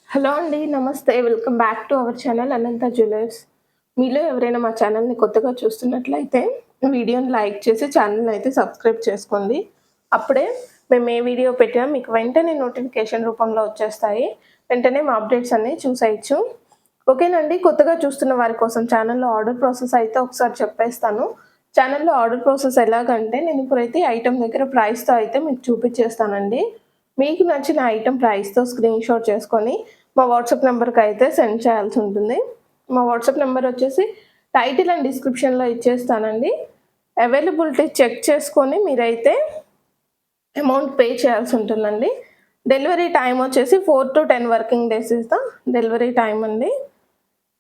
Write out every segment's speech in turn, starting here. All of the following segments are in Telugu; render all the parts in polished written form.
హలో అండి. నమస్తే. Welcome back to our channel Anantha jewellers. మీలో ఎవరైనా మా ఛానల్‌ని కొత్తగా చూస్తున్నట్లయితే వీడియోని లైక్ చేసి ఛానల్‌ని అయితే సబ్స్క్రైబ్ చేసుకోండి. అప్పుడే మేము ఏ వీడియో పెట్టినా మీకు వెంటనే నోటిఫికేషన్ రూపంలో వచ్చేస్తాయి. వెంటనే మా అప్డేట్స్ అన్నీ చూసేయొచ్చు. ఓకేనండి. కొత్తగా చూస్తున్న వారి కోసం ఛానల్‌లో ఆర్డర్ ప్రాసెస్ అయితే ఒకసారి చెప్పేస్తాను. ఛానల్‌లో ఆర్డర్ ప్రాసెస్ ఎలాగంటే నేను ప్రతి ఐటెమ్ దగ్గర ప్రైస్‌తో అయితే మీకు చూపించేస్తానండి. మీకు నచ్చిన ఐటెమ్ ప్రైస్‌తో స్క్రీన్‌షాట్ చేసుకొని మా వాట్సాప్ నెంబర్‌కి అయితే సెండ్ చేయాల్సి ఉంటుంది. మా వాట్సాప్ నెంబర్ వచ్చేసి టైటిల్ అండ్ డిస్క్రిప్షన్‌లో ఇచ్చేస్తానండి. అవైలబిలిటీ చెక్ చేసుకొని మీరైతే అమౌంట్ పే చేయాల్సి ఉంటుందండి. డెలివరీ టైమ్ వచ్చేసి 4-10 working days is the delivery time అండి.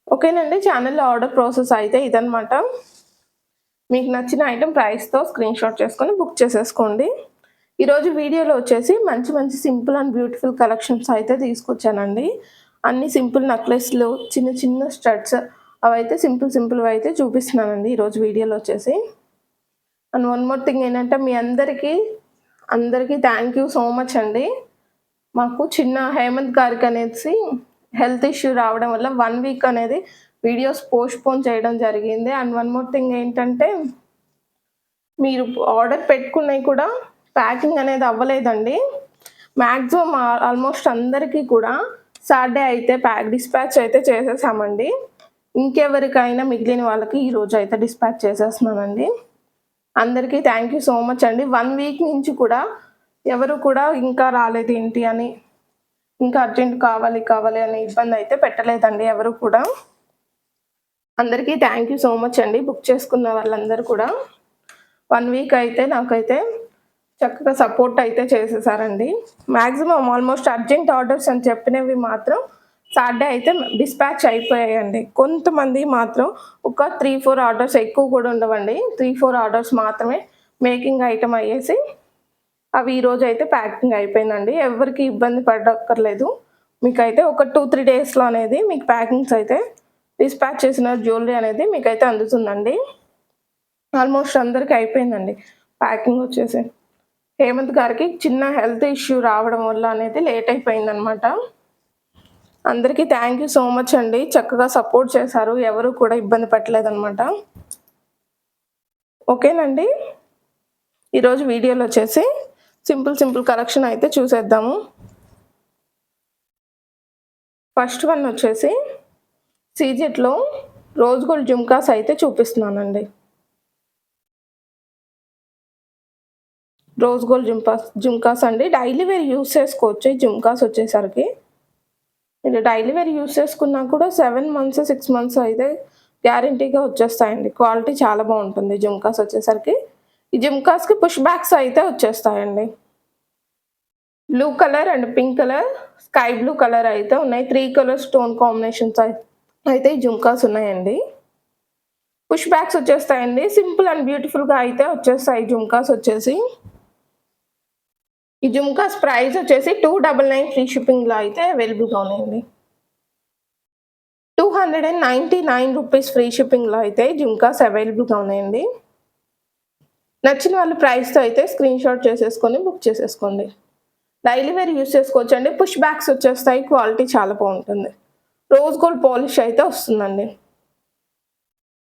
ఓకేనండి. ఛానల్‌లో ఆర్డర్ ప్రాసెస్ అయితే ఇదనమాట. మీకు నచ్చిన ఐటెమ్ ప్రైస్‌తో స్క్రీన్‌షాట్ చేసుకొని బుక్ చేసేసుకోండి. ఈరోజు వీడియోలో వచ్చేసి మంచి మంచి సింపుల్ అండ్ బ్యూటిఫుల్ కలెక్షన్స్ అయితే తీసుకొచ్చానండి. అన్ని సింపుల్ నెక్లెస్‌లు, చిన్న చిన్న స్టడ్స్ అవైతే సింపుల్‌వి అయితే చూపిస్తున్నానండి ఈరోజు వీడియోలో వచ్చేసి. అండ్ వన్ మోర్ థింగ్ ఏంటంటే మీ అందరికీ థ్యాంక్ యూ సో మచ్ అండి. మాకు చిన్న హేమంత్ గారికి అనేసి హెల్త్ ఇష్యూ రావడం వల్ల 1 వీక్ అనేది వీడియోస్ పోస్ట్‌పోన్ చేయడం జరిగింది. అండ్ వన్ మోర్ థింగ్ ఏంటంటే మీరు ఆర్డర్ పెట్టుకున్నయి కూడా ప్యాకింగ్ అనేది అవ్వలేదండి. మాక్సిమం ఆల్మోస్ట్ అందరికీ కూడా సాటర్‌డే అయితే డిస్పాచ్ అయితే చేసేసామండి. ఇంకెవరికైనా మిగిలిన వాళ్ళకి ఈరోజు అయితే డిస్పాచ్ చేసేస్తున్నానండి. అందరికీ థ్యాంక్ యూ సో మచ్ అండి. 1 వీక్ నుంచి కూడా ఎవరు కూడా ఇంకా రాలేదేంటి అని, ఇంకా అర్జెంట్ కావాలి అనే ఇబ్బంది అయితే పెట్టలేదండి ఎవరు కూడా. అందరికీ థ్యాంక్ యూ సో మచ్ అండి. బుక్ చేసుకున్న వాళ్ళందరూ కూడా 1 వీక్ అయితే నాకైతే చక్కగా సపోర్ట్ అయితే చేసేసారండి. మాక్సిమం ఆల్మోస్ట్ అర్జెంట్ ఆర్డర్స్ అని చెప్పినవి మాత్రం సాటర్‌డే అయితే డిస్పాచ్ అయిపోయాయండి. కొంతమంది మాత్రం ఒక 3-4 ఆర్డర్స్ ఎక్కువ కూడా ఉండవండి. 3-4 ఆర్డర్స్ మాత్రమే మేకింగ్ ఐటెమ్ అయ్యేసి అవి ఈరోజైతే ప్యాకింగ్ అయిపోయిందండి. ఎవరికీ ఇబ్బంది పడక్కర్లేదు. మీకైతే ఒక 2-3 డేస్‌లో అనేది మీకు ప్యాకింగ్స్ అయితే డిస్పాచ్ చేసిన జ్యువెలరీ అనేది మీకైతే అందుతుందండి. ఆల్మోస్ట్ అందరికి అయిపోయిందండి ప్యాకింగ్ వచ్చేసి. హేమంత్ గారికి చిన్న హెల్త్ ఇష్యూ రావడం వల్ల అనేది లేట్ అయిపోయిందనమాట. అందరికీ థ్యాంక్ యూ సో మచ్ అండి. చక్కగా సపోర్ట్ చేశారు. ఎవరు కూడా ఇబ్బంది పెట్టలేదనమాట. ఓకేనండి. ఈరోజు వీడియోలో వచ్చేసి సింపుల్ కలెక్షన్ అయితే చూసేద్దాము. ఫస్ట్ వన్ వచ్చేసి సీజెట్‌లో రోజ్ గోల్డ్ జుమ్కాస్ అయితే చూపిస్తున్నానండి. రోజ్ గోల్డ్ జుమ్కాస్ అండి. డైలీ వేర్ యూజ్ చేసుకోవచ్చు ఈ జుమ్కాస్ వచ్చేసరికి. మీరు డైలీ వేర్ యూజ్ చేసుకున్నా కూడా 7 మంత్స్, 6 మంత్స్ అయితే గ్యారంటీగా వచ్చేస్తాయండి. క్వాలిటీ చాలా బాగుంటుంది జుమ్కాస్ వచ్చేసరికి. ఈ జుమ్కాస్‌కి పుష్ బ్యాక్స్ అయితే వచ్చేస్తాయండి. Blue colour and pink colour, sky blue colour అయితే ఉన్నాయి. 3 కలర్ స్టోన్ కాంబినేషన్స్ అయితే ఈ జుమ్కాస్ ఉన్నాయండి. పుష్ బ్యాక్స్ వచ్చేస్తాయండి. సింపుల్ అండ్ బ్యూటిఫుల్‌గా అయితే వచ్చేస్తాయి జుమ్కాస్ వచ్చేసి. ఈ జుమ్కాస్ ప్రైస్ వచ్చేసి 299 ఫ్రీ షిప్పింగ్‌లో అయితే అవైలబుల్‌గా ఉన్నాయండి. 299 రూపీస్ ఫ్రీ షిప్పింగ్‌లో అయితే జుమ్కాస్ అవైలబుల్‌గా ఉన్నాయండి. నచ్చిన వాళ్ళు ప్రైస్‌తో అయితే స్క్రీన్‌షాట్ చేసేసుకొని బుక్ చేసేసుకోండి. డైలీ వేర్ యూజ్ చేసుకోవచ్చండి. పుష్ బ్యాక్స్ వచ్చేస్తాయి. క్వాలిటీ చాలా బాగుంటుంది. రోజ్ గోల్డ్ పాలిష్ అయితే వస్తుందండి.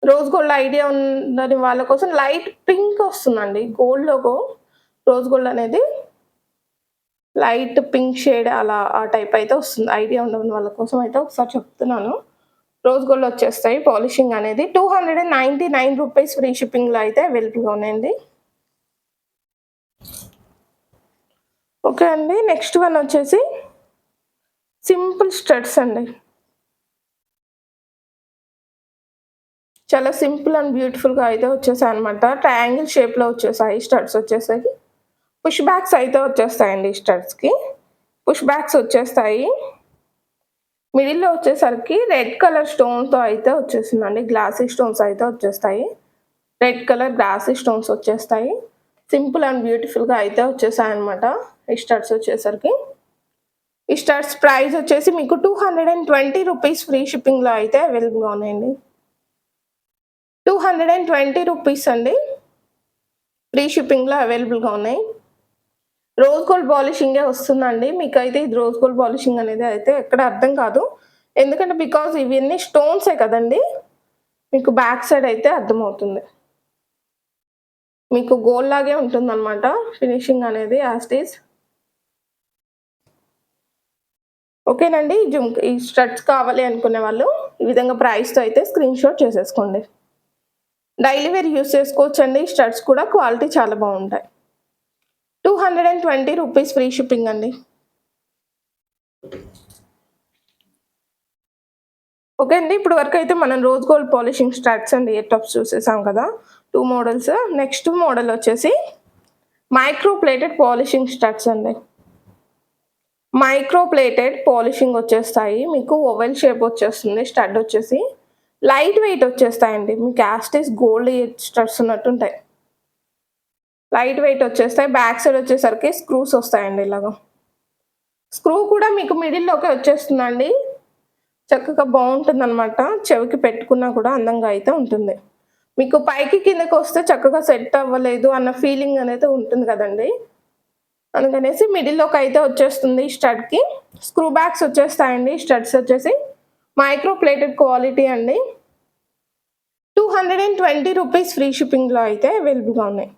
రోజ్ గోల్డ్ ఐడియా ఉండని వాళ్ళ కోసం లైట్ పింక్ వస్తుందండి. గోల్డ్ లోగో రోజ్ గోల్డ్ అనేది లైట్ పింక్ షేడ్ అలా ఆ టైప్ అయితే వస్తుంది. ఐడియా ఉండని వాళ్ళ కోసం అయితే ఒకసారి చెప్తున్నాను. రోజ్ గోల్డ్ వచ్చేస్తాయి పాలిషింగ్ అనేది. 299 రూపీస్ ఫ్రీ షిప్పింగ్‌లో అయితే అవైలబుల్‌గా ఉన్నాయండి. ఓకే అండి. నెక్స్ట్ వన్ వచ్చేసి సింపుల్ స్టడ్స్ అండి. చాలా సింపుల్ అండ్ బ్యూటిఫుల్‌గా అయితే వచ్చేసాయన్నమాట. ట్రయాంగిల్ షేప్‌లో వచ్చేసాయి స్టడ్స్ వచ్చేసరికి. పుష్ బ్యాక్స్ అయితే వచ్చేస్తాయండి ఈ స్టడ్స్‌కి. పుష్ బ్యాక్స్ వచ్చేస్తాయి. మిడిల్‌లో వచ్చేసరికి రెడ్ కలర్ స్టోన్‌తో అయితే వచ్చేసిందండి. గ్లాసీ స్టోన్స్ అయితే వచ్చేస్తాయి. రెడ్ కలర్ గ్లాసీ స్టోన్స్ వచ్చేస్తాయి. సింపుల్ అండ్ బ్యూటిఫుల్‌గా అయితే వచ్చేసాయన్నమాట ఈ స్టడ్స్ వచ్చేసరికి. ఈ స్టడ్స్ ప్రైస్ వచ్చేసి మీకు 220 రూపీస్ ఫ్రీ షిప్పింగ్‌లో అయితే అవైలబుల్‌గా ఉన్నాయండి. 220 రూపీస్ అండి. ఫ్రీ షిప్పింగ్‌లో అవైలబుల్‌గా ఉన్నాయి. రోజ్ గోల్డ్ పాలిషింగే వస్తుందండి. మీకైతే ఇది రోజ్ గోల్డ్ పాలిషింగ్ అనేది అయితే ఎక్కడ అర్థం కాదు. ఎందుకంటే బికాజ్ ఇవన్నీ స్టోన్సే కదండీ! మీకు బ్యాక్ సైడ్ అయితే అర్థమవుతుంది. మీకు గోల్డ్ లాగే ఉంటుందనమాట ఫినిషింగ్ అనేది యాజ్ ఇట్ ఈజ్. ఓకేనండి. ఈ స్టడ్స్ కావాలి అనుకునే వాళ్ళు ఈ విధంగా ప్రైస్‌తో అయితే స్క్రీన్‌షాట్ చేసేసుకోండి. డైలీ వేర్ యూజ్ చేసుకోవచ్చండి. స్టడ్స్ కూడా క్వాలిటీ చాలా బాగుంటాయి. 220 రూపీస్ ఫ్రీ షిప్పింగ్ అండి. ఓకే అండి. ఇప్పుడు వరకు అయితే మనం rose gold polishing studs and ear tops చూసేసాం కదా! 2 మోడల్స్. నెక్స్ట్ మోడల్ వచ్చేసి మైక్రో ప్లేటెడ్ పాలిషింగ్ స్టడ్స్ అండి. మైక్రో ప్లేటెడ్ పాలిషింగ్ వచ్చేస్తాయి. మీకు ఓవెల్ షేప్ వచ్చేస్తుంది. స్టడ్ వచ్చేసి లైట్ వెయిట్ వచ్చేస్తాయండి. మీకు as it is gold studs ఉన్నట్టుంటాయి. లైట్ వెయిట్ వచ్చేస్తాయి. బ్యాక్ సైడ్ వచ్చేసరికి స్క్రూస్ వస్తాయండి ఇలాగా. స్క్రూ కూడా మీకు మిడిల్‌లోకే వచ్చేస్తుందండి. చక్కగా బాగుంటుందనమాట. చెవికి పెట్టుకున్నా కూడా అందంగా అయితే ఉంటుంది. మీకు పైకి కిందకి వస్తే చక్కగా సెట్ అవ్వలేదు అన్న ఫీలింగ్ అనేది ఉంటుంది కదండీ! అందుకనేసి మిడిల్‌లోకి అయితే వచ్చేస్తుంది ఈ స్టడ్‌కి. స్క్రూ బ్యాగ్స్ వచ్చేస్తాయండి. స్టడ్స్ వచ్చేసి మైక్రో ప్లేటెడ్ క్వాలిటీ అండి. 220 రూపీస్ ఫ్రీ షిప్పింగ్‌లో అయితే అవైలబుల్‌గా ఉన్నాయి.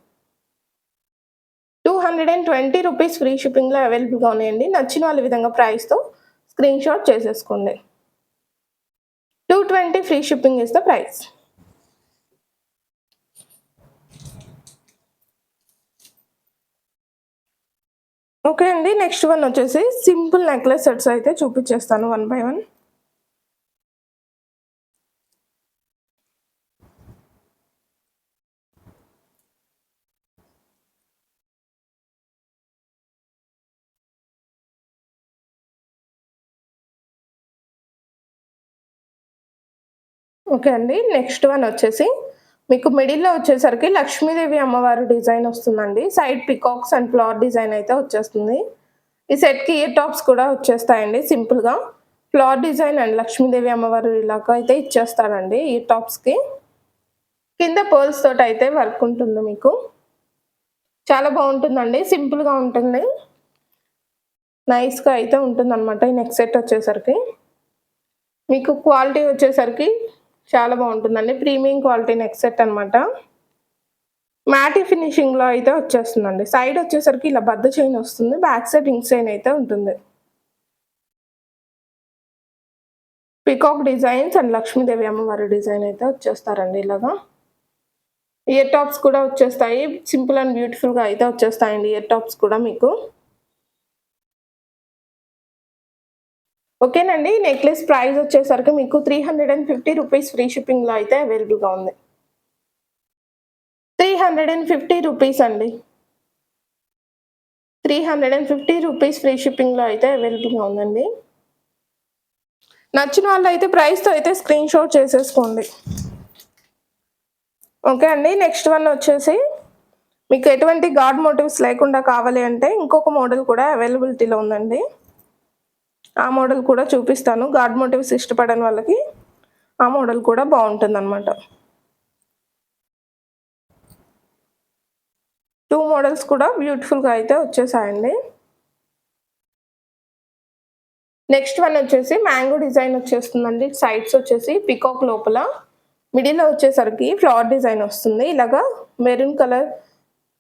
220 రూపీస్ ఫ్రీ షిప్పింగ్‌లో అవైలబుల్‌గా ఉన్నాయండి. నచ్చిన వాళ్ళ విధంగా ప్రైస్‌తో స్క్రీన్‌షాట్ చేసేసుకోండి. 220 free shipping is the price. Okay అండి. నెక్స్ట్ వన్ వచ్చేసి సింపుల్ నెక్లెస్ సెట్స్ అయితే చూపించేస్తాను వన్ బై వన్. ఓకే అండి. నెక్స్ట్ వన్ వచ్చేసి మీకు మిడిల్‌లో వచ్చేసరికి లక్ష్మీదేవి అమ్మవారి డిజైన్ వస్తుందండి. Side peacocks and flower design అయితే వచ్చేస్తుంది. ఈ సెట్‌కి ఇయర్ టాప్స్ కూడా వచ్చేస్తాయండి సింపుల్‌గా. ఫ్లవర్ డిజైన్ అండ్ లక్ష్మీదేవి అమ్మవారు ఇలాగ అయితే ఇచ్చేస్తారండి ఇయర్ టాప్స్‌కి. కింద పర్ల్స్ తోటి అయితే వర్క్ ఉంటుంది మీకు. చాలా బాగుంటుందండి. సింపుల్‌గా ఉంటుంది. నైస్‌గా అయితే ఉంటుందనమాట ఈ నెక్ సెట్ వచ్చేసరికి. మీకు క్వాలిటీ వచ్చేసరికి చాలా బాగుంటుందండి. ప్రీమియం క్వాలిటీ నెక్ సెట్ అనమాట. మ్యాటీ ఫినిషింగ్‌లో అయితే వచ్చేస్తుందండి. సైడ్ వచ్చేసరికి ఇలా బద్ద చైన్ వస్తుంది. బ్యాక్ సైడ్ రింగ్ చైన్ అయితే ఉంటుంది. పీకాక్ డిజైన్స్ అండ్ లక్ష్మీదేవి అమ్మవారి డిజైన్ అయితే వచ్చేస్తారండి ఇలాగా. ఇయర్ టాప్స్ కూడా వచ్చేస్తాయి. సింపుల్ అండ్ బ్యూటిఫుల్‌గా అయితే వచ్చేస్తాయండి ఇయర్ టాప్స్ కూడా మీకు. ఓకేనండి. నెక్లెస్ ప్రైస్ వచ్చేసరికి మీకు 350 రూపీస్ ఫ్రీ షిప్పింగ్‌లో అయితే అవైలబుల్‌గా ఉంది. 350 రూపీస్ అండి. 350 రూపీస్ ఫ్రీ షిప్పింగ్‌లో అయితే అవైలబుల్‌గా ఉందండి. నచ్చిన వాళ్ళైతే ప్రైస్‌తో అయితే స్క్రీన్‌షాట్ చేసేసుకోండి. ఓకే అండి. నెక్స్ట్ వన్ వచ్చేసి మీకు ఎటువంటి గాడ్ మోటివ్స్ లేకుండా కావాలి అంటే ఇంకొక మోడల్ కూడా అవైలబిలిటీలో ఉందండి. ఆ మోడల్ కూడా చూపిస్తాను. గాడ్ మోటివ్స్ ఇష్టపడని వాళ్ళకి ఆ మోడల్ కూడా బాగుంటుందన్నమాట. 2 మోడల్స్ కూడా బ్యూటిఫుల్‌గా అయితే వచ్చేసాయండి. నెక్స్ట్ వన్ వచ్చేసి మ్యాంగో డిజైన్ వచ్చేస్తుందండి. సైడ్స్ వచ్చేసి పీకాక్ లోపల మిడిల్‌లో వచ్చేసరికి ఫ్లవర్ డిజైన్ వస్తుంది. ఇలాగా మెరూన్ కలర్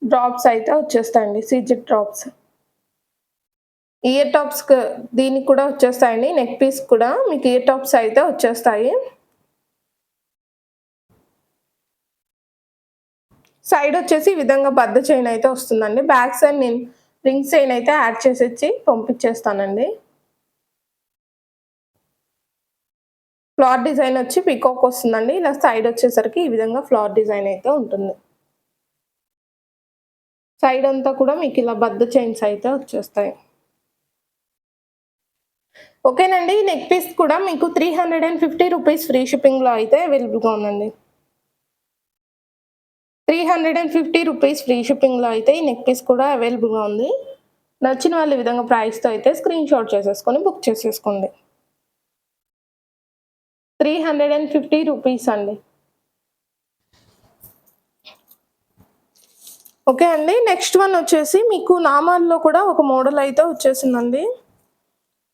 డ్రాప్స్ అయితే వచ్చేస్తాయండి. CZ drops. ఇయర్ టాప్స్ దీనికి కూడా వచ్చేస్తాయండి. నెక్ పీస్ కూడా మీకు ఇయర్ టాప్స్ అయితే వచ్చేస్తాయి. సైడ్ వచ్చేసి ఈ విధంగా బద్ద చైన్ అయితే వస్తుందండి. బ్యాక్ సైడ్ నేను రింగ్ చైన్ అయితే యాడ్ చేసిచ్చి పంపించేస్తానండి. ఫ్లవర్ డిజైన్ వచ్చి పీకాక్ వస్తుందండి. ఇలా సైడ్ వచ్చేసరికి ఈ విధంగా ఫ్లవర్ డిజైన్ అయితే ఉంటుంది. సైడ్ అంతా కూడా మీకు ఇలా బద్ద చైన్స్ అయితే వచ్చేస్తాయి. ఓకేనండి. నెక్ పీస్ కూడా మీకు 350 రూపీస్ ఫ్రీ షిప్పింగ్‌లో అయితే అవైలబుల్‌గా ఉందండి. 350 రూపీస్ ఫ్రీ షిప్పింగ్‌లో అయితే ఈ నెక్ పీస్ కూడా అవైలబుల్‌గా ఉంది. నచ్చిన వాళ్ళు ఈ విధంగా ప్రైస్‌తో అయితే స్క్రీన్‌షాట్ చేసేసుకొని బుక్ చేసేసుకోండి. 350 రూపీస్ అండి. ఓకే అండి. నెక్స్ట్ వన్ వచ్చేసి మీకు నామాల్లో కూడా ఒక మోడల్ అయితే వచ్చేసిందండి.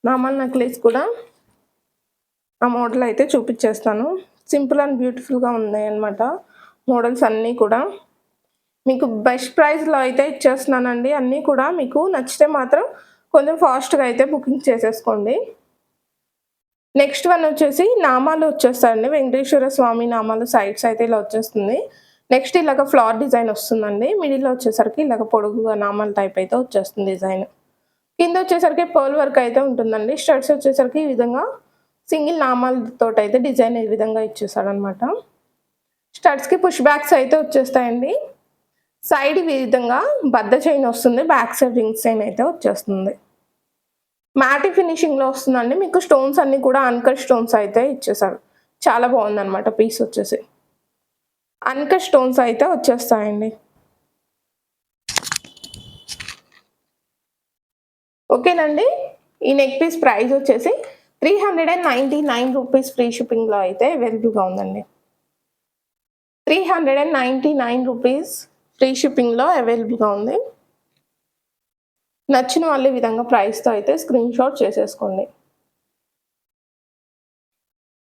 నామాల నెక్లెస్ కూడా ఆ మోడల్ అయితే చూపిచ్చేస్తాను. సింపుల్ అండ్ బ్యూటిఫుల్‌గా ఉన్నాయన్నమాట మోడల్స్ అన్నీ కూడా. మీకు బెస్ట్ ప్రైస్‌లో అయితే ఇచ్చేస్తున్నానండి. అన్నీ కూడా మీకు నచ్చితే మాత్రం కొంచెం ఫాస్ట్‌గా అయితే బుకింగ్ చేసేసుకోండి. నెక్స్ట్ వన్ వచ్చేసి నామాలు వచ్చేస్తాయండి. వెంకటేశ్వర స్వామి నామాలు సైడ్స్ అయితే ఇలా వచ్చేస్తుంది. నెక్స్ట్ ఇలాగ ఫ్లవర్ డిజైన్ వస్తుందండి. మిడిల్‌లో వచ్చేసరికి ఇలాగ పొడుగుగా నామాల టైప్ అయితే వచ్చేస్తుంది డిజైన్. కింద వచ్చేసరికి పర్ల్ వర్క్ అయితే ఉంటుందండి. స్టడ్స్ వచ్చేసరికి ఈ విధంగా సింగిల్ నామాలతోటైతే డిజైన్ ఈ విధంగా ఇచ్చేసాడనమాట. స్టడ్స్‌కి పుష్ బ్యాక్స్ అయితే వచ్చేస్తాయండి. సైడ్ ఈ విధంగా బద్ద చైన్ వస్తుంది. బ్యాక్ సైడ్ రింగ్ చైన్ అయితే వచ్చేస్తుంది. మ్యాటీ ఫినిషింగ్‌లో వస్తుందండి. మీకు స్టోన్స్ అన్నీ కూడా అన్‌కట్ స్టోన్స్ అయితే ఇచ్చేసాడు. చాలా బాగుందనమాట పీస్ వచ్చేసి. అన్‌కట్ స్టోన్స్ అయితే వచ్చేస్తాయండి. ఓకేనండి. ఈ నెక్ పీస్ ప్రైస్ వచ్చేసి 399 రూపీస్ ఫ్రీ షిప్పింగ్‌లో అయితే అవైలబుల్‌గా ఉందండి. 399 రూపీస్ ఫ్రీ షిప్పింగ్‌లో అవైలబుల్‌గా ఉంది. నచ్చిన వాళ్ళు ఈ విధంగా ప్రైస్‌తో అయితే స్క్రీన్ షాట్ చేసేసుకోండి.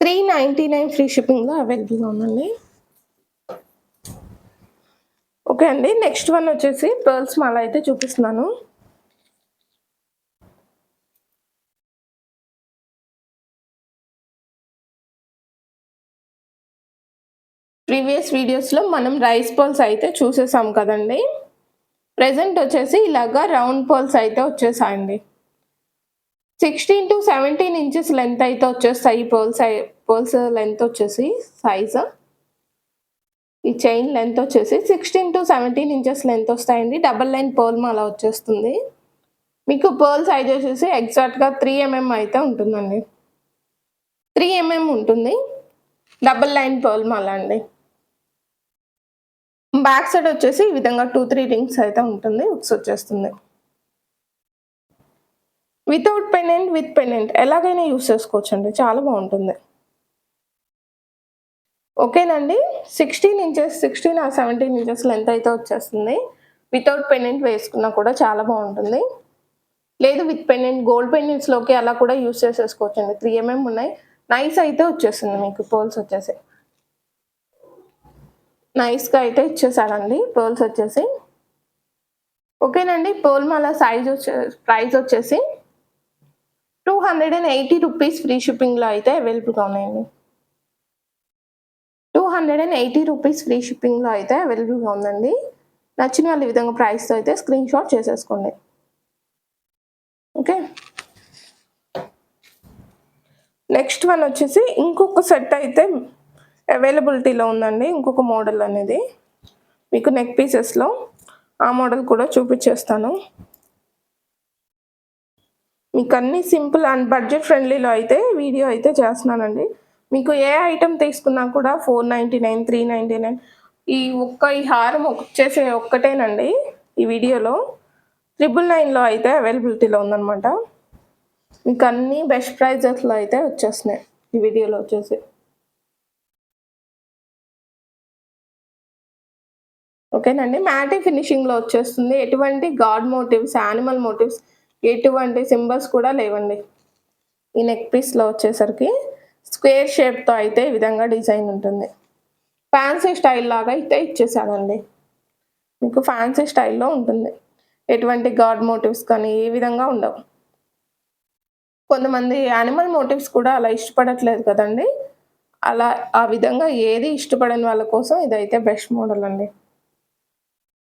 399 ఫ్రీ షిప్పింగ్‌లో అవైలబుల్‌గా ఉందండి. ఓకే అండి. నెక్స్ట్ వన్ వచ్చేసి పర్ల్స్ మాల అయితే చూపిస్తున్నాను. ప్రీవియస్ వీడియోస్‌లో మనం రైస్ పర్ల్స్ అయితే చూసేసాం కదండీ! ప్రెజెంట్ వచ్చేసి ఇలాగా రౌండ్ పర్ల్స్ అయితే వచ్చేసాయండి. 16-17 ఇంచెస్ లెంత్ అయితే వచ్చేస్తాయి పర్ల్స్ లెంత్ వచ్చేసి సైజు. ఈ చైన్ లెంత్ వచ్చేసి 16-17 ఇంచెస్ లెంత్ వస్తాయండి. డబుల్ లైన్ పర్ల్ మాల వచ్చేస్తుంది. మీకు పర్ల్ సైజ్ వచ్చేసి ఎగ్జాక్ట్‌గా 3 ఎంఎం అయితే ఉంటుందండి. 3 ఎంఎం ఉంటుంది. డబుల్ లైన్ పర్ల్ మాల అండి. బ్యాక్ సైడ్ వచ్చేసి ఈ విధంగా 2-3 రింగ్స్ అయితే ఉంటుంది. హుక్స్ వచ్చేస్తుంది. వితౌట్ పెండెంట్, విత్ పెండెంట్ ఎలాగైనా యూజ్ చేసుకోవచ్చండి. చాలా బాగుంటుంది. ఓకేనండి. 16 ఆర్ 17 ఇంచెస్ లెంత్ అయితే వచ్చేస్తుంది. వితౌట్ పెండెంట్ వేసుకున్నా కూడా చాలా బాగుంటుంది. లేదు విత్ పెండెంట్ గోల్డ్ పెండెంట్స్‌లోకి అలా కూడా యూజ్ చేసేసుకోవచ్చండి. 3 ఎంఎం ఉన్నాయి. నైస్ అయితే వచ్చేస్తుంది మీకు పర్ల్స్ వచ్చేసి. నైస్‌గా అయితే ఇచ్చేసాడండి పర్ల్స్ వచ్చేసి. ఓకేనండి. పర్ల్ మాల ప్రైస్ వచ్చేసి 280 రూపీస్ ఫ్రీ షిప్పింగ్‌లో అయితే అవైలబుల్‌గా ఉన్నాయండి. 280 రూపీస్ ఫ్రీ షిప్పింగ్‌లో అయితే అవైలబుల్‌గా ఉందండి. నచ్చిన వాళ్ళు ఈ విధంగా ప్రైస్‌తో అయితే స్క్రీన్ షాట్ చేసేసుకోండి. ఓకే. నెక్స్ట్ వన్ వచ్చేసి ఇంకొక సెట్ అయితే అవైలబిలిటీలో ఉందండి. ఇంకొక మోడల్ అనేది మీకు నెక్ పీసెస్‌లో ఆ మోడల్ కూడా చూపించేస్తాను. మీకు అన్నీ సింపుల్ అండ్ బడ్జెట్ ఫ్రెండ్లీలో అయితే వీడియో అయితే చేస్తున్నానండి. మీకు ఏ ఐటెం తీసుకున్నా కూడా 499, 399 ఈ హారం వచ్చేసి ఒక్కటేనండి ఈ వీడియోలో. 999లో అయితే అవైలబిలిటీలో ఉందనమాట. మీకు అన్నీ బెస్ట్ ప్రైజెస్‌లో అయితే వచ్చేస్తున్నాయి ఈ వీడియోలో వచ్చేసి. ఓకేనండి. మ్యాటీ ఫినిషింగ్‌లో వచ్చేస్తుంది. ఎటువంటి గాడ్ మోటివ్స్, యానిమల్ మోటివ్స్ ఎటువంటి సింబల్స్ కూడా లేవండి. ఈ నెక్ పీస్‌లో వచ్చేసరికి స్క్వేర్ షేప్‌తో అయితే ఈ విధంగా డిజైన్ ఉంటుంది. ఫ్యాన్సీ స్టైల్ లాగా అయితే ఇచ్చేసాడండి. మీకు ఫ్యాన్సీ స్టైల్‌లో ఉంటుంది. ఎటువంటి గాడ్ మోటివ్స్ కానీ ఏ విధంగా ఉండవు. కొంతమంది యానిమల్ మోటివ్స్ కూడా అలా ఇష్టపడట్లేదు కదండీ! అలా ఆ విధంగా ఏది ఇష్టపడని వాళ్ళ కోసం ఇదైతే బెస్ట్ మోడల్ అండి.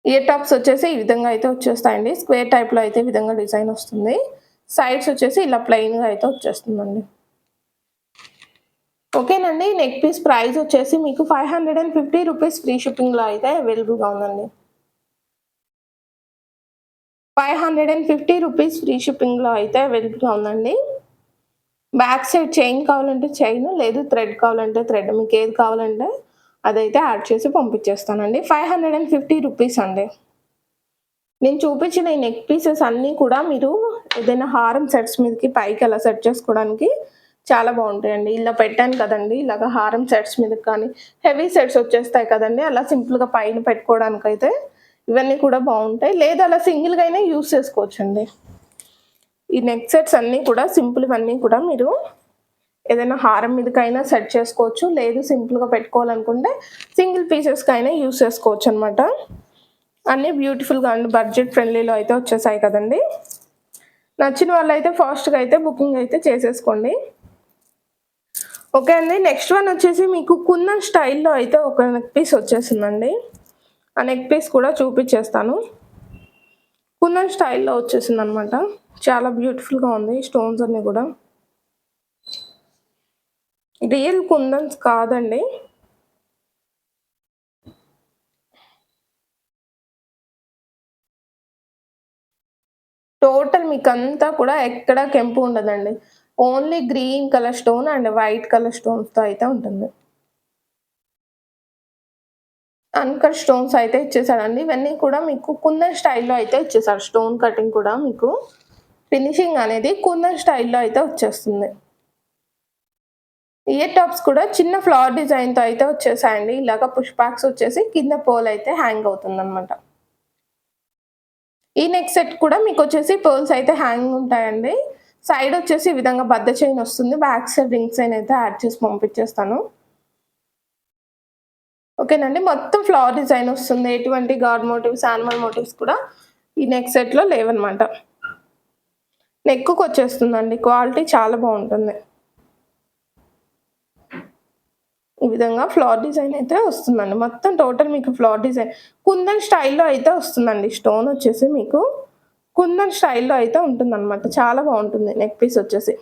ఇయర్ టాప్స్ వచ్చేసి ఈ విధంగా అయితే వచ్చేస్తాయండి. స్క్వేర్ టైప్‌లో అయితే ఈ విధంగా డిజైన్ వస్తుంది. సైడ్స్ వచ్చేసి ఇలా ప్లెయిన్‌గా అయితే వచ్చేస్తుందండి. ఓకేనండి. నెక్ పీస్ ప్రైస్ వచ్చేసి మీకు 550 రూపీస్ ఫ్రీ షిప్పింగ్‌లో అయితే అవైలబుల్‌గా ఉందండి. 550 రూపీస్ ఫ్రీ షిప్పింగ్‌లో అయితే అవైలబుల్‌గా ఉందండి. బ్యాక్ సైడ్ చైన్ కావాలంటే చైన్, లేదు థ్రెడ్ కావాలంటే థ్రెడ్. మీకు ఏది కావాలంటే అదైతే యాడ్ చేసి పంపించేస్తానండి. 550 రూపీస్ అండి. నేను చూపించిన ఈ నెక్ పీసెస్ అన్నీ కూడా మీరు ఏదైనా హారం సెట్స్ మీదకి పైకి అలా సెట్ చేసుకోవడానికి చాలా బాగుంటాయండి. ఇలా పెట్టాను కదండీ! ఇలాగ హారం సెట్స్ మీదకి కానీ, హెవీ సెట్స్ వచ్చేస్తాయి కదండీ! అలా సింపుల్‌గా పైన పెట్టుకోవడానికైతే ఇవన్నీ కూడా బాగుంటాయి. లేదా అలా సింగిల్‌గా అయినా యూజ్ చేసుకోవచ్చండి. ఈ నెక్ సెట్స్ అన్నీ కూడా సింపుల్, ఇవన్నీ కూడా మీరు ఏదైనా హారం మీదకైనా సెట్ చేసుకోవచ్చు. లేదు సింపుల్‌గా పెట్టుకోవాలనుకుంటే సింగిల్ పీసెస్‌కైనా యూజ్ చేసుకోవచ్చనమాట. అన్నీ బ్యూటిఫుల్‌గా అండ్ బడ్జెట్ ఫ్రెండ్లీలో అయితే వచ్చేసాయి కదండీ! నచ్చిన వాళ్ళైతే ఫాస్ట్‌గా అయితే బుకింగ్ అయితే చేసేసుకోండి. ఓకే అండి. నెక్స్ట్ వన్ వచ్చేసి మీకు కుందన్ స్టైల్‌లో అయితే ఒక నెక్ పీస్ వచ్చేసిందండి. ఆ నెక్ పీస్ కూడా చూపిచ్చేస్తాను. కుందన్ స్టైల్‌లో వచ్చేసిందనమాట. చాలా బ్యూటిఫుల్‌గా ఉంది స్టోన్స్ అన్నీ కూడా. రియల్ కుందన్స్ కాదండి. టోటల్ మీకంతా కూడా ఎక్కడ కెంపు ఉండదండి. Only green colour stone and white colour స్టోన్స్‌తో అయితే ఉంటుంది. అన్‌కట్ స్టోన్స్ అయితే ఇచ్చేసాడండి. ఇవన్నీ కూడా మీకు కుందన్ స్టైల్‌లో అయితే ఇచ్చేసాడు. స్టోన్ కటింగ్ కూడా మీకు ఫినిషింగ్ అనేది కుందన్ స్టైల్‌లో అయితే వచ్చేస్తుంది. ఇయర్ టాప్స్ కూడా చిన్న ఫ్లవర్ డిజైన్‌తో అయితే వచ్చేసాయండి. ఇలాగ పుష్ బ్యాక్స్ వచ్చేసి కింద పోల్ అయితే హ్యాంగ్ అవుతుందనమాట. ఈ నెక్ సెట్ కూడా మీకొచ్చేసి పర్ల్స్ అయితే హ్యాంగ్ ఉంటాయండి. సైడ్ వచ్చేసి ఈ విధంగా బద్ద చైన్ వస్తుంది. బ్యాక్ సైడ్ రింగ్ చైన్ అయితే యాడ్ చేసి పంపించేస్తాను. ఓకేనండి. మొత్తం ఫ్లవర్ డిజైన్ వస్తుంది. ఎటువంటి గాడ్ మోటివ్స్, యానిమల్ మోటివ్స్ కూడా ఈ నెక్ సెట్‌లో లేవనమాట. నెక్కుకొచ్చేస్తుందండి. క్వాలిటీ చాలా బావుంటుంది. ఈ విధంగా ఫ్లవర్ డిజైన్ అయితే వస్తుందండి. మొత్తం టోటల్ మీకు ఫ్లవర్ డిజైన్ కుందన్ స్టైల్‌లో అయితే వస్తుందండి. స్టోన్ వచ్చేసి మీకు కుందన్ స్టైల్‌లో అయితే ఉంటుందనమాట. చాలా బావుంటుంది నెక్ పీస్ వచ్చేసి.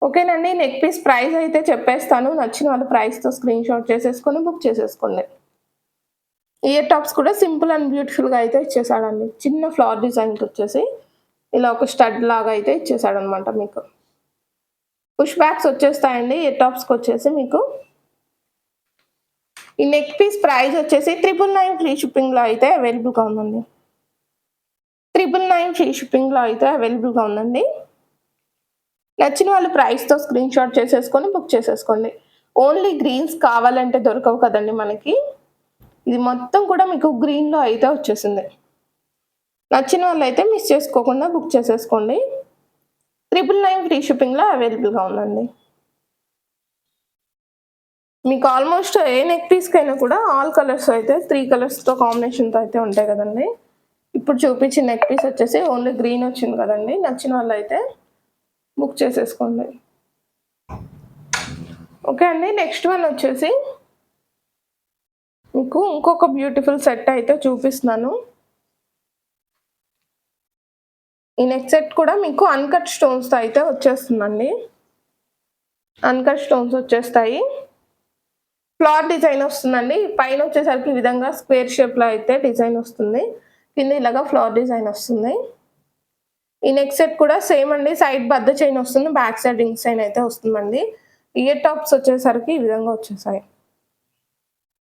ఓకేనండి. నెక్ పీస్ ప్రైస్ అయితే చెప్పేస్తాను. నచ్చిన వాళ్ళు ప్రైస్‌తో స్క్రీన్‌షాట్ చేసేసుకొని బుక్ చేసేసుకోండి. ఇయర్ టాప్స్ కూడా సింపుల్ అండ్ బ్యూటిఫుల్‌గా అయితే ఇచ్చేసాడండి. చిన్న ఫ్లవర్ డిజైన్‌కొచ్చేసి ఇలా ఒక స్టడ్ లాగా అయితే ఇచ్చేసాడనమాట మీకు. పుష్ బ్యాక్స్ వచ్చేస్తాయండి ఇయర్ టాప్స్‌కొచ్చేసి మీకు. ఈ నెక్ పీస్ ప్రైస్ వచ్చేసి 999 ఫ్రీ షిప్పింగ్‌లో అయితే అవైలబుల్‌గా ఉందండి. 999 ఫ్రీ షిప్పింగ్‌లో అయితే అవైలబుల్‌గా ఉందండి. నచ్చిన వాళ్ళు ప్రైస్‌తో స్క్రీన్‌షాట్ చేసేసుకొని బుక్ చేసేసుకోండి. ఓన్లీ గ్రీన్స్ కావాలంటే దొరకవు కదండీ మనకి. ఇది మొత్తం కూడా మీకు గ్రీన్‌లో అయితే వచ్చేసింది. నచ్చిన వాళ్ళైతే మిస్ చేసుకోకుండా బుక్ చేసేసుకోండి. 999 ఫ్రీ షిప్పింగ్‌లో అవైలబుల్‌గా ఉందండి. మీకు ఆల్మోస్ట్ ఏ నెక్ పీస్‌కైనా కూడా ఆల్ కలర్స్ అయితే 3 కలర్స్‌తో కాంబినేషన్‌తో అయితే ఉంటాయి కదండీ! ఇప్పుడు చూపించిన నెక్ పీస్ వచ్చేసి ఓన్లీ గ్రీన్ వచ్చింది కదండీ! నచ్చిన వాళ్ళైతే బుక్ చేసేసుకోండి. ఓకే అండి. నెక్స్ట్ వన్ వచ్చేసి మీకు ఇంకొక బ్యూటిఫుల్ సెట్ అయితే చూపిస్తున్నాను. ఈ నెక్ సెట్ కూడా మీకు అన్‌కట్ స్టోన్స్‌తో అయితే వచ్చేస్తుందండి. అన్‌కట్ స్టోన్స్ వచ్చేస్తాయి. ఫ్లవర్ డిజైన్ వస్తుందండి. పైన వచ్చేసరికి ఈ విధంగా స్క్వేర్ షేప్‌లో అయితే డిజైన్ వస్తుంది. కింద ఇలాగా ఫ్లవర్ డిజైన్ వస్తుంది. ఈ నెక్ సెట్ కూడా సేమ్ అండి. సైడ్ బద్ద చైన్ వస్తుంది. బ్యాక్ సైడ్ రింగ్ చైన్ అయితే వస్తుందండి. ఇయర్ టాప్స్ వచ్చేసరికి ఈ విధంగా వచ్చేసాయి.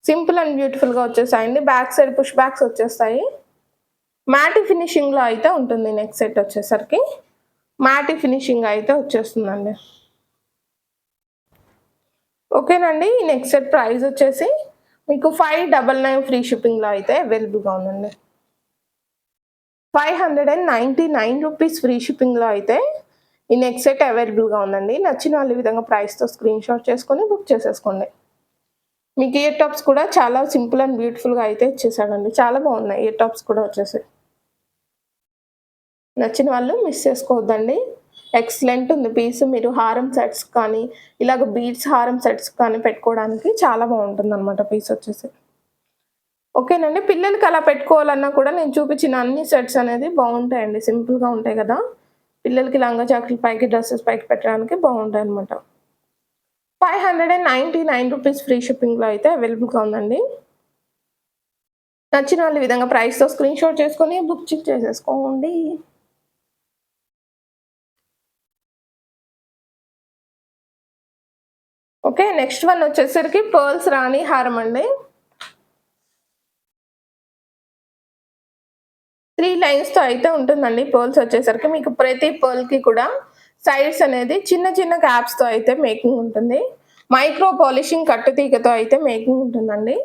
సింపుల్ అండ్ బ్యూటిఫుల్‌గా వచ్చేసాయండి. బ్యాక్ సైడ్ పుష్ బ్యాక్స్ వచ్చేస్తాయి. మ్యాటి ఫినిషింగ్‌లో అయితే ఉంటుంది నెక్ సెట్ వచ్చేసరికి. మ్యాటి ఫినిషింగ్ అయితే వచ్చేస్తుందండి. ఓకేనండి. ఈ నెక్ సెట్ ప్రైస్ వచ్చేసి మీకు 599 ఫ్రీ షిప్పింగ్‌లో అయితే అవైలబుల్‌గా ఉందండి. 599 రూపీస్ ఫ్రీ షిప్పింగ్‌లో అయితే ఈ నెక్ సెట్ అవైలబుల్‌గా ఉందండి. నచ్చిన వాళ్ళు ఈ విధంగా ప్రైస్‌తో స్క్రీన్‌షాట్ చేసుకొని బుక్ చేసేసుకోండి. మీకు ఇయర్ టాప్స్ కూడా చాలా సింపుల్ అండ్ బ్యూటిఫుల్‌గా అయితే ఇచ్చేసాడండి. చాలా బాగున్నాయి ఇయర్ టాప్స్ కూడా వచ్చేసి. నచ్చిన వాళ్ళు మిస్ చేసుకోవద్దండి. ఎక్సలెంట్ ఉంది పీస్. మీరు హారం సెట్స్ కానీ, ఇలాగ బీడ్స్ హారం సెట్స్ కానీ పెట్టుకోవడానికి చాలా బాగుంటుందనమాట పీస్ వచ్చేసి. ఓకేనండి. పిల్లలకి అలా పెట్టుకోవాలన్నా కూడా నేను చూపించిన అన్ని సెట్స్ అనేది బాగుంటాయండి. సింపుల్‌గా ఉంటాయి కదా! పిల్లలకి లంగా జాకెట్ల పైకి, డ్రెసెస్ పైకి పెట్టడానికి బాగుంటాయన్నమాట. 599 రూపీస్ ఫ్రీ షిప్పింగ్‌లో అయితే అవైలబుల్‌గా ఉందండి. నచ్చిన వాళ్ళు ఈ విధంగా ప్రైస్‌తో స్క్రీన్‌షాట్ చేసుకొని బుక్ చేసేసుకోండి. ఓకే. నెక్స్ట్ వన్ వచ్చేసరికి పర్ల్స్ రాణి హారం అండి. 3 లైన్స్‌తో అయితే ఉంటుందండి పర్ల్స్ వచ్చేసరికి. మీకు ప్రతి పర్ల్‌కి కూడా సైడ్స్ అనేది చిన్న చిన్న క్యాప్స్‌తో అయితే మేకింగ్ ఉంటుంది. మైక్రో పాలిషింగ్ కట్టుతీగతో అయితే మేకింగ్ ఉంటుందండి.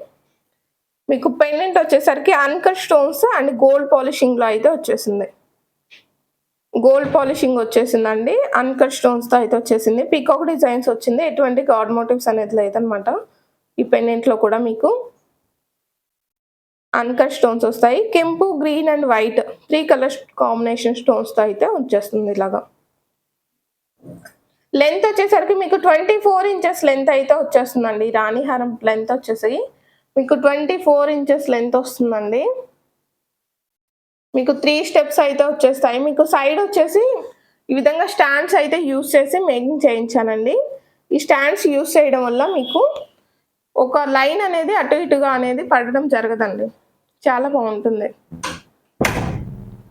మీకు పెండెంట్ వచ్చేసరికి అన్కట్ స్టోన్స్ అండ్ గోల్డ్ పాలిషింగ్లో అయితే వచ్చేసింది. గోల్డ్ పాలిషింగ్ వచ్చేసిందండి. అన్కట్ స్టోన్స్తో అయితే వచ్చేసింది. పీకాక్ డిజైన్స్ వచ్చింది. ఎటువంటి గాడ్ మోటివ్స్ అనేది లేదనమాట. ఈ పెండెంట్లో కూడా మీకు అన్కట్ స్టోన్స్ వస్తాయి. కెంపు, green and white 3 colours combination స్టోన్స్తో అయితే వచ్చేస్తుంది ఇలాగా. లెంత్ వచ్చేసరికి మీకు 24 ఇంచెస్ లెంత్ అయితే వచ్చేస్తుందండి. రాణిహారం లెంత్ వచ్చేసి మీకు 24 ఇంచెస్ లెంత్ వస్తుందండి. మీకు 3 స్టెప్స్ అయితే వచ్చేస్తాయి. మీకు సైడ్ వచ్చేసి ఈ విధంగా స్టాండ్స్ అయితే యూస్ చేసి మేకింగ్ చేయించానండి. ఈ స్టాండ్స్ యూస్ చేయడం వల్ల మీకు ఒక లైన్ అనేది అటు ఇటుగా అనేది పడడం జరగదండి. చాలా బాగుంటుంది.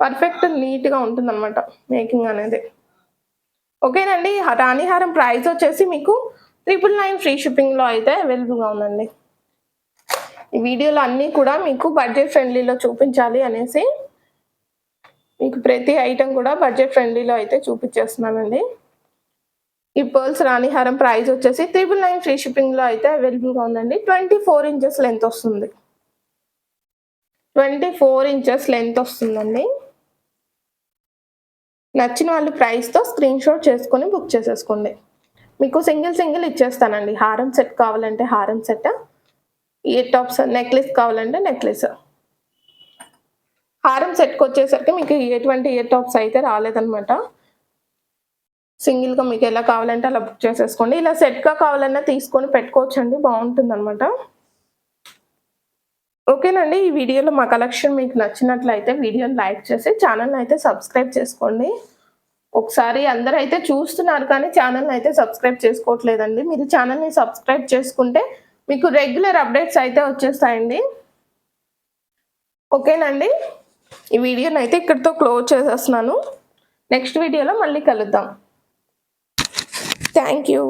పర్ఫెక్ట్ నీట్గా ఉంటుంది అనమాట మేకింగ్ అనేది. ఓకేనండి. రాణిహారం ప్రైస్ వచ్చేసి మీకు 999 ఫ్రీ షిప్పింగ్లో అయితే అవైలబుల్గా ఉందండి. ఈ వీడియోలో అన్నీ కూడా మీకు బడ్జెట్ ఫ్రెండ్లీలో చూపించాలి అనేసి మీకు ప్రతి ఐటెం కూడా బడ్జెట్ ఫ్రెండ్లీలో అయితే చూపించేస్తున్నానండి. ఈ పర్ల్స్ రాణిహారం ప్రైస్ వచ్చేసి 999 ఫ్రీ షిప్పింగ్లో అయితే అవైలబుల్గా ఉందండి. 24 ఇంచెస్ లెంత్ వస్తుంది. 24 ఇంచెస్ లెంత్ వస్తుందండి. నచ్చిన వాళ్ళు ప్రైస్తో స్క్రీన్ షాట్ చేసుకొని బుక్ చేసేసుకోండి. మీకు సింగిల్ ఇచ్చేస్తానండి. హారం సెట్ కావాలంటే హారం సెట్, ఇయర్ టాప్స్, నెక్లెస్ కావాలంటే నెక్లెస్. హారం సెట్కి వచ్చేసరికి మీకు ఎటువంటి ఇయర్ టాప్స్ అయితే రాలేదనమాట. సింగిల్గా మీకు ఎలా కావాలంటే అలా బుక్ చేసేసుకోండి. ఇలా సెట్గా కావాలన్నా తీసుకొని పెట్టుకోవచ్చండి, బాగుంటుంది అనమాట. ఓకేనండి. ఈ వీడియోలో మా కలెక్షన్ మీకు నచ్చినట్లయితే వీడియోని లైక్ చేసి ఛానల్ని అయితే సబ్స్క్రైబ్ చేసుకోండి. ఒకసారి అందరూ అయితే చూస్తున్నారు కానీ ఛానల్ని అయితే సబ్స్క్రైబ్ చేసుకోవట్లేదండి. మీరు ఛానల్ని సబ్స్క్రైబ్ చేసుకుంటే మీకు రెగ్యులర్ అప్డేట్స్ అయితే వచ్చేస్తాయండి. ఓకేనండి. ఈ వీడియోని అయితే ఇక్కడితో క్లోజ్ చేసేస్తున్నాను. నెక్స్ట్ వీడియోలో మళ్ళీ కలుద్దాం. Thank you.